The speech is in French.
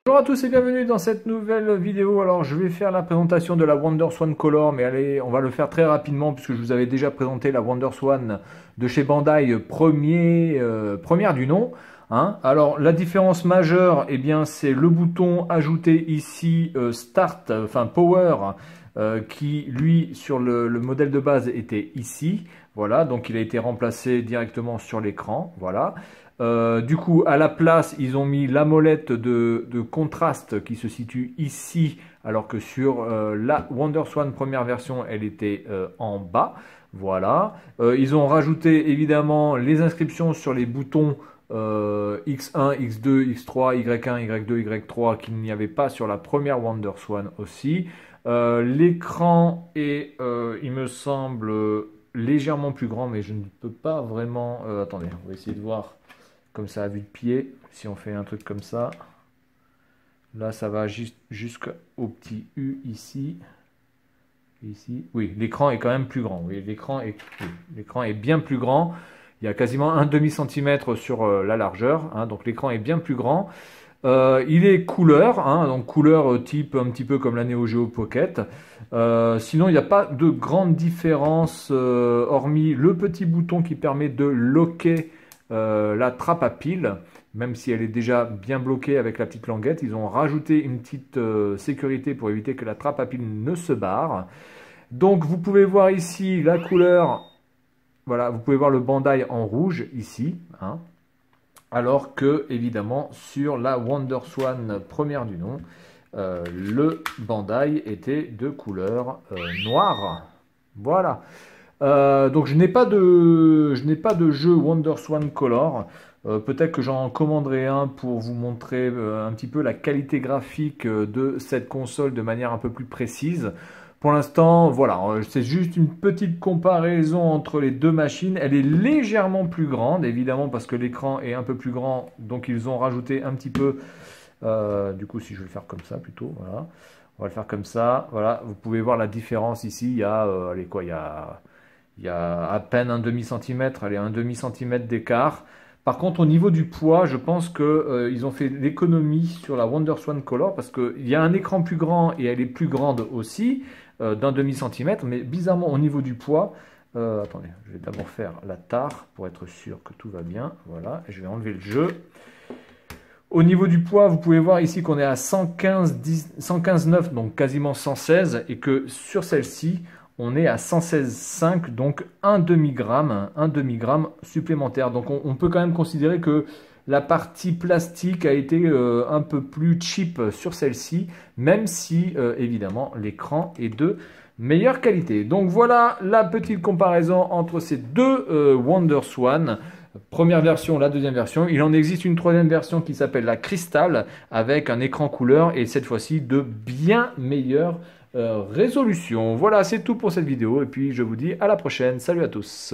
Bonjour à tous et bienvenue dans cette nouvelle vidéo. Alors je vais faire la présentation de la WonderSwan Color, mais allez, on va le faire très rapidement puisque je vous avais déjà présenté la WonderSwan de chez Bandai première du nom. Alors la différence majeure, eh bien c'est le bouton ajouté ici Start, enfin Power, qui lui sur le modèle de base était ici. Voilà, donc il a été remplacé directement sur l'écran. Voilà. Du coup, à la place, ils ont mis la molette de contraste qui se situe ici, alors que sur la WonderSwan première version, elle était en bas. Voilà. Ils ont rajouté évidemment les inscriptions sur les boutons X1, X2, X3, Y1, Y2, Y3 qu'il n'y avait pas sur la première WonderSwan aussi. L'écran est, il me semble, légèrement plus grand, mais je ne peux pas vraiment... attendez, on va essayer de voir comme ça à vue de pied. Si on fait un truc comme ça, là ça va jusqu'au petit U ici. Ici, oui, l'écran est quand même plus grand. Oui, l'écran est bien plus grand. Il y a quasiment un demi-centimètre sur la largeur, donc l'écran est bien plus grand. Il est couleur, donc couleur type un petit peu comme la Neo Geo Pocket. Sinon, il n'y a pas de grande différence, hormis le petit bouton qui permet de locker la trappe à pile, même si elle est déjà bien bloquée avec la petite languette. Ils ont rajouté une petite sécurité pour éviter que la trappe à pile ne se barre. Donc vous pouvez voir ici la couleur, voilà, vous pouvez voir le Bandai en rouge ici, alors que évidemment sur la WonderSwan première du nom, le Bandai était de couleur noire. Voilà. Donc je n'ai pas de jeu WonderSwan Color. Peut-être que j'en commanderai un pour vous montrer un petit peu la qualité graphique de cette console de manière un peu plus précise. Pour l'instant, voilà, c'est juste une petite comparaison entre les deux machines. Elle est légèrement plus grande, évidemment, parce que l'écran est un peu plus grand. Donc ils ont rajouté un petit peu. Du coup, si je vais le faire comme ça plutôt, voilà. On va le faire comme ça. Voilà, vous pouvez voir la différence ici. Il y a, allez, quoi, il y a à peine un demi-centimètre, allez, un demi-centimètre d'écart. Par contre, au niveau du poids, je pense qu'ils ont fait l'économie sur la WonderSwan Color parce qu'il y a un écran plus grand et elle est plus grande aussi, d'un demi-centimètre. Mais bizarrement, au niveau du poids, attendez, je vais d'abord faire la tare pour être sûr que tout va bien. Voilà, je vais enlever le jeu. Au niveau du poids, vous pouvez voir ici qu'on est à 115,9, donc quasiment 116, et que sur celle-ci, on est à 116,5, donc un demi-gramme supplémentaire. Donc on peut quand même considérer que la partie plastique a été un peu plus cheap sur celle-ci, même si évidemment l'écran est de meilleure qualité. Donc voilà la petite comparaison entre ces deux WonderSwan. Première version, la deuxième version. Il en existe une troisième version qui s'appelle la Crystal avec un écran couleur et cette fois-ci de bien meilleure résolution. Voilà, c'est tout pour cette vidéo et puis je vous dis à la prochaine. Salut à tous.